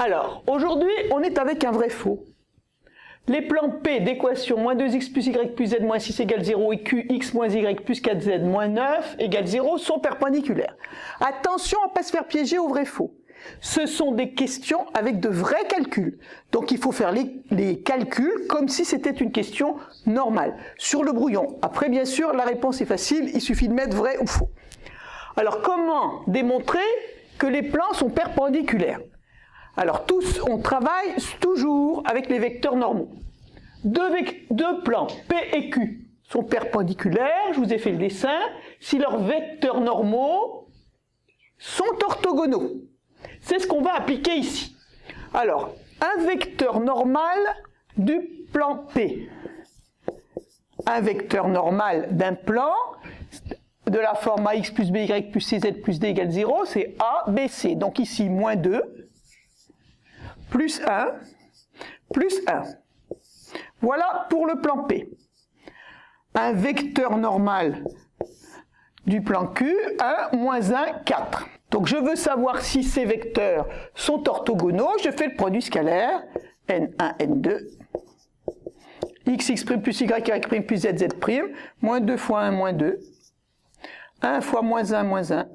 Alors, aujourd'hui, on est avec un vrai-faux. Les plans P d'équation moins 2x plus y plus z moins 6 égale 0 et qx moins y plus 4z moins 9 égale 0 sont perpendiculaires. Attention à ne pas se faire piéger au vrai-faux. Ce sont des questions avec de vrais calculs. Donc il faut faire les calculs comme si c'était une question normale, sur le brouillon. Après, bien sûr, la réponse est facile, il suffit de mettre vrai ou faux. Alors, comment démontrer que les plans sont perpendiculaires? Alors, on travaille toujours avec les vecteurs normaux. Deux plans P et Q sont perpendiculaires, je vous ai fait le dessin, si leurs vecteurs normaux sont orthogonaux. C'est ce qu'on va appliquer ici. Alors, un vecteur normal du plan P. Un vecteur normal d'un plan de la forme ax plus by plus cz plus d égale 0, c'est a, b, c. Donc ici, moins 2, plus 1, plus 1. Voilà pour le plan P. Un vecteur normal du plan Q, 1, moins 1, 4. Donc je veux savoir si ces vecteurs sont orthogonaux, je fais le produit scalaire, n1, n2, x plus y plus z, z', moins 2 fois 1, moins 2, 1 fois moins 1, moins 1,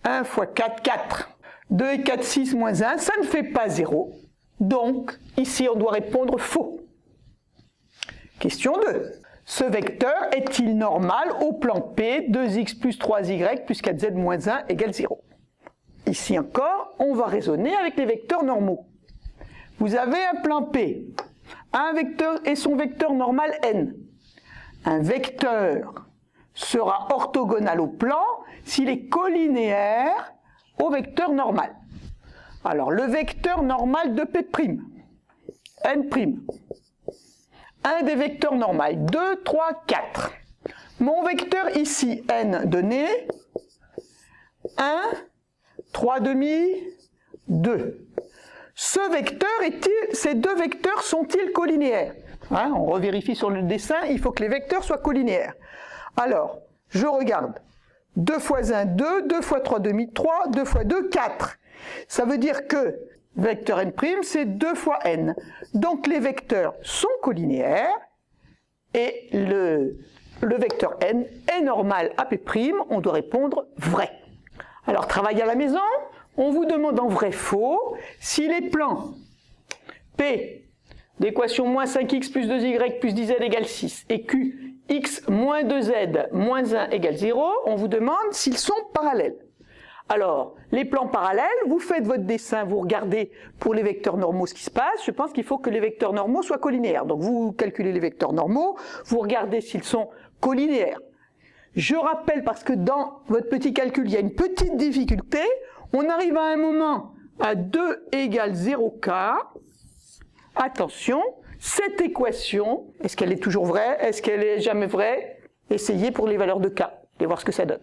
1 fois 4, 4, 2 et 4, 6, moins 1, ça ne fait pas 0. Donc, ici, on doit répondre faux. Question 2. Ce vecteur est-il normal au plan P, 2x plus 3y plus 4z moins 1 égale 0? Ici encore, on va raisonner avec les vecteurs normaux. Vous avez un plan P, un vecteur et son vecteur normal n. Un vecteur sera orthogonal au plan s'il est collinéaire au vecteur normal. Alors, le vecteur normal de P', n', un des vecteurs normaux, 2, 3, 4. Mon vecteur ici, n donné, 1, 3 demi, 2. Ces deux vecteurs sont-ils collinéaires? On revérifie sur le dessin, il faut que les vecteurs soient collinéaires. Alors, je regarde. 2 fois 1, 2, 2 fois 3 demi, 3, 2 fois 2, 4. Ça veut dire que vecteur n', c'est 2 fois n. Donc les vecteurs sont collinéaires et le vecteur n est normal à P', on doit répondre vrai. Alors travail à la maison, on vous demande en vrai-faux si les plans P d'équation moins 5x plus 2y plus 10z égale 6 et Q, x moins 2z moins 1 égale 0, on vous demande s'ils sont parallèles. Alors, les plans parallèles, vous faites votre dessin, vous regardez pour les vecteurs normaux ce qui se passe. Je pense qu'il faut que les vecteurs normaux soient collinéaires. Donc vous calculez les vecteurs normaux, vous regardez s'ils sont collinéaires. Je rappelle, parce que dans votre petit calcul, il y a une petite difficulté, on arrive à un moment à 2 égale 0k. Attention, cette équation, est-ce qu'elle est toujours vraie? Est-ce qu'elle est jamais vraie? Essayez pour les valeurs de k et voir ce que ça donne.